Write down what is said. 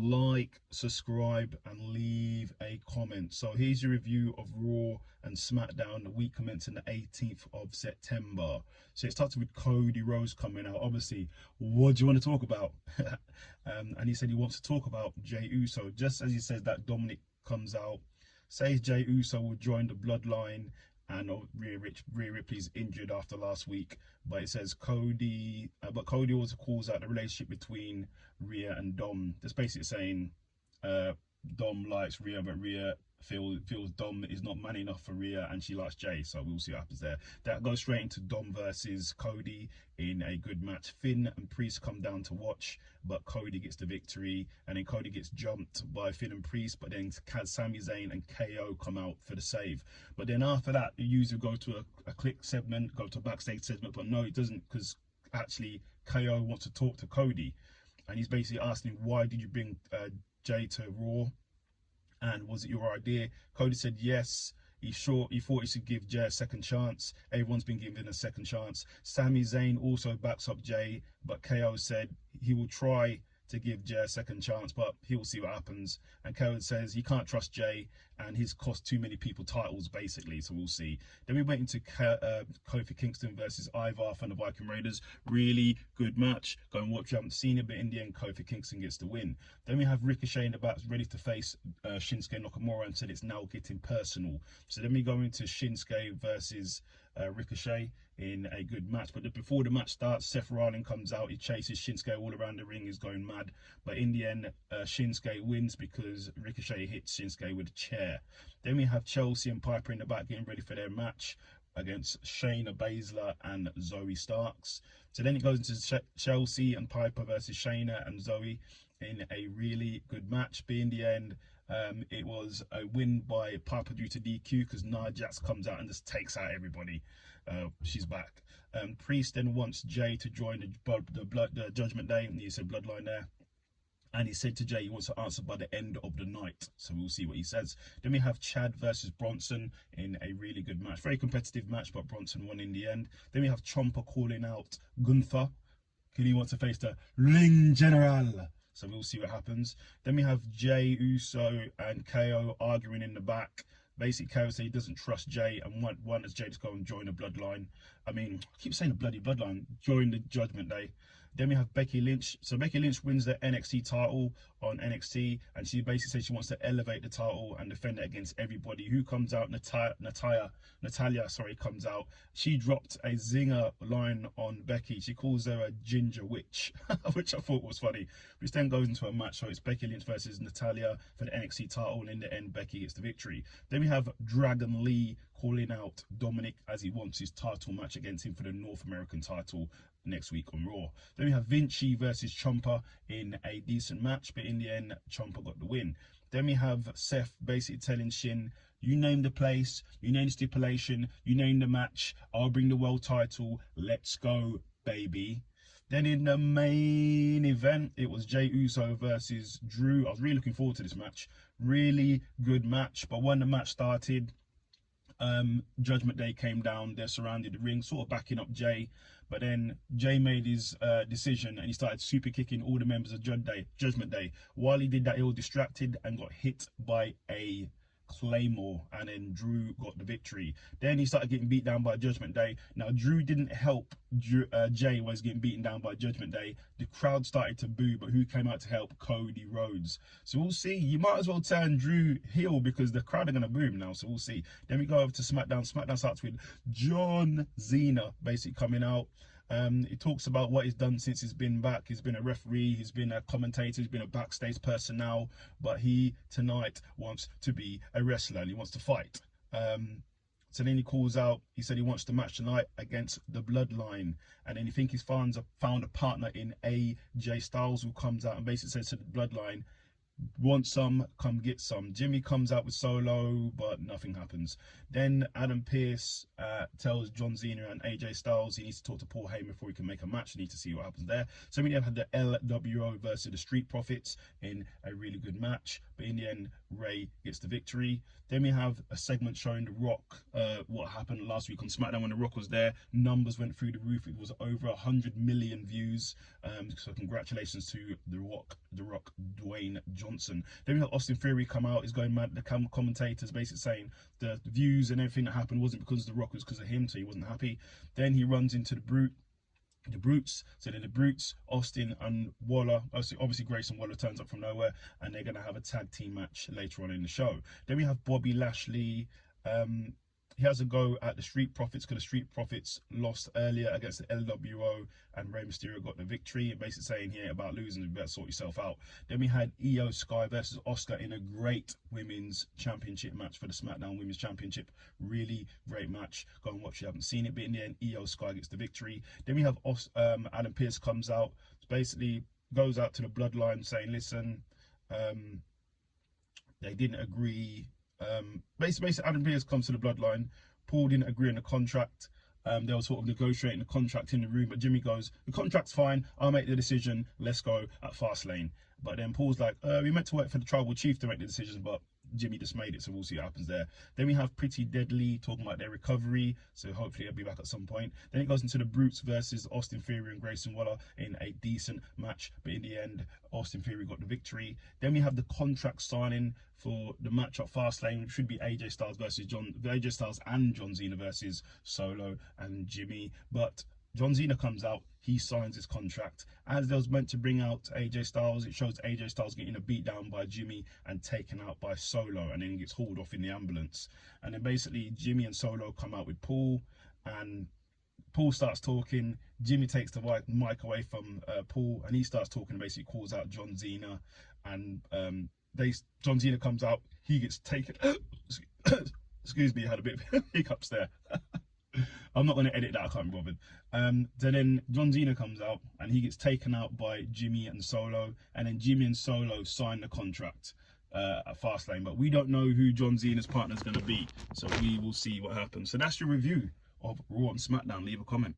like, subscribe, and leave a comment. So here's your review of Raw and SmackDown, the week commencing the 18th of September. So it starts with Cody Rhodes coming out. Obviously, what do you want to talk about? And he said he wants to talk about Jey Uso. Just as he says that, Dominic comes out, says Jey Uso will join the bloodline, and Rhea Ripley's injured after last week. But it says Cody, but Cody also calls out the relationship between Rhea and Dom. Just basically saying Dom likes Rhea, but Rhea feels Dom is not man enough for Rhea, and she likes Jey. So we'll see what happens there. That goes straight into Dom versus Cody in a good match. Finn and Priest come down to watch, but Cody gets the victory, and then Cody gets jumped by Finn and Priest, but then Sami Zayn and KO come out for the save. But then after that, the user go to a click segment, go to a backstage segment, but no, it doesn't, because actually KO wants to talk to Cody, and he's basically asking, why did you bring Jey to Raw? And was it your idea? Cody said yes. He thought he should give Jey a second chance. Everyone's been given a second chance. Sami Zayn also backs up Jey, but KO said he will try to give Jey a second chance, but he'll see what happens. And KO says he can't trust Jey, and he's cost too many people titles, basically, so we'll see. Then we went into Kofi Kingston versus Ivar from the Viking Raiders. Really good match. Go and watch if you haven't seen it, but in the end, Kofi Kingston gets the win. Then we have Ricochet in the back, ready to face Shinsuke Nakamura, and said it's now getting personal. So then we go into Shinsuke versus Ricochet in a good match. But before the match starts, Seth Rollins comes out, he chases Shinsuke all around the ring, he's going mad. But in the end, Shinsuke wins because Ricochet hits Shinsuke with a chair. Then we have Chelsea and Piper in the back getting ready for their match against Shayna Baszler and Zoe Starks. So then it goes into Chelsea and Piper versus Shayna and Zoe in a really good match. But in the end, it was a win by Piper due to DQ, because Nia Jax comes out and just takes out everybody. She's back. Priest then wants Jey to join the Judgment Day, and he said Bloodline there. And he said to Jey he wants to answer by the end of the night. So we'll see what he says. Then we have Chad versus Bronson in a really good match. Very competitive match, but Bronson won in the end. Then we have Ciampa calling out Gunther, because he wants to face the Ring General. So we'll see what happens. Then we have Jey Uso and KO arguing in the back. Basically, KO said he doesn't trust Jey and wants Jey to go and join the bloodline. I mean, I keep saying the bloody bloodline, join the Judgment Day. Then we have Becky Lynch. So Becky Lynch wins the NXT title on NXT, and she basically says she wants to elevate the title and defend it against everybody. Who comes out? Natalia, comes out. She dropped a zinger line on Becky. She calls her a ginger witch, which I thought was funny. Which then goes into a match. So it's Becky Lynch versus Natalia for the NXT title, and in the end, Becky gets the victory. Then we have Dragon Lee calling out Dominic as he wants his title match against him for the North American title next week on Raw. Then we have Vinci versus Ciampa in a decent match, but in the end, Ciampa got the win. Then we have Seth basically telling Shin, you name the place, you name the stipulation, you name the match, I'll bring the world title, let's go, baby. Then in the main event, it was Jey Uso versus Drew. I was really looking forward to this match. Really good match, but when the match started, Judgment Day came down, they surrounded the ring, sort of backing up Jey, but then Jey made his decision and he started super kicking all the members of Judgment Day. While he did that, he was distracted and got hit by a Claymore, and then Drew got the victory. Then he started getting beat down by Judgment Day. Now Drew didn't help Jey was getting beaten down by Judgment Day. The crowd started to boo, but who came out to help? Cody Rhodes. So we'll see. You might as well turn Drew heel because the crowd are going to boo him now, so we'll see. Then we go over to SmackDown. SmackDown starts with John Cena basically coming out. He talks about what he's done since he's been back. He's been a referee, he's been a commentator, he's been a backstage person now, but he tonight wants to be a wrestler and he wants to fight. So then he calls out, he said he wants to match tonight against the Bloodline, and then he thinks he's found a partner in AJ Styles, who comes out and basically says to the Bloodline, Want some, come get some. Jimmy comes out with Solo, but nothing happens. Then Adam Pearce tells John Cena and AJ Styles he needs to talk to Paul Heyman before he can make a match. Need to see what happens there. So we had the LWO versus the Street Profits in a really good match, but in the end, Ray gets the victory. Then we have a segment showing The Rock, what happened last week on SmackDown when The Rock was there. Numbers went through the roof. It was over 100 million views. So congratulations to The Rock, Dwayne Johnson. Then we have Austin Theory come out. He's going mad. The commentators basically saying the views and everything that happened wasn't because of The Rock, it was because of him, so he wasn't happy. Then he runs into the Brutes. So then the Brutes, Austin and Waller, obviously Grayson Waller turns up from nowhere, and they're going to have a tag team match later on in the show. Then we have Bobby Lashley. He has a go at the Street Profits because the Street Profits lost earlier against the LWO, and Rey Mysterio got the victory, basically saying he ain't about losing, you better sort yourself out. Then we had Io Sky versus Oscar in a great women's championship match for the SmackDown Women's Championship. Really great match. Go and watch it if you haven't seen it. But in the end, Io Sky gets the victory. Then we have Adam Pearce comes out, basically goes out to the Bloodline saying, listen, they didn't agree. Basically Adam Pearce comes to the Bloodline. Paul didn't agree on the contract. They were sort of negotiating the contract in the room, but Jimmy goes, the contract's fine, I'll make the decision, let's go at Fastlane. But then Paul's like, we meant to wait for the tribal chief to make the decision, but Jimmy just made it, so we'll see what happens there. Then we have Pretty Deadly talking about their recovery, so hopefully they'll be back at some point. Then it goes into the Brutes versus Austin Theory and Grayson Waller in a decent match, but in the end, Austin Theory got the victory. Then we have the contract signing for the match at Fastlane, which should be AJ Styles and John Cena versus Solo and Jimmy, but John Cena comes out, he signs his contract. As they was meant to bring out AJ Styles, it shows AJ Styles getting a beat down by Jimmy and taken out by Solo, and then he gets hauled off in the ambulance. And then basically Jimmy and Solo come out with Paul, and Paul starts talking. Jimmy takes the mic away from Paul, and he starts talking and basically calls out John Cena. And John Cena comes out, he gets taken. Excuse me, I had a bit of hiccups there. I'm not going to edit that, I can't be bothered. So then John Cena comes out and he gets taken out by Jimmy and Solo, and then Jimmy and Solo sign the contract at Fastlane, but we don't know who John Cena's partner is going to be, so we will see what happens. So that's your review of Raw and SmackDown. Leave a comment.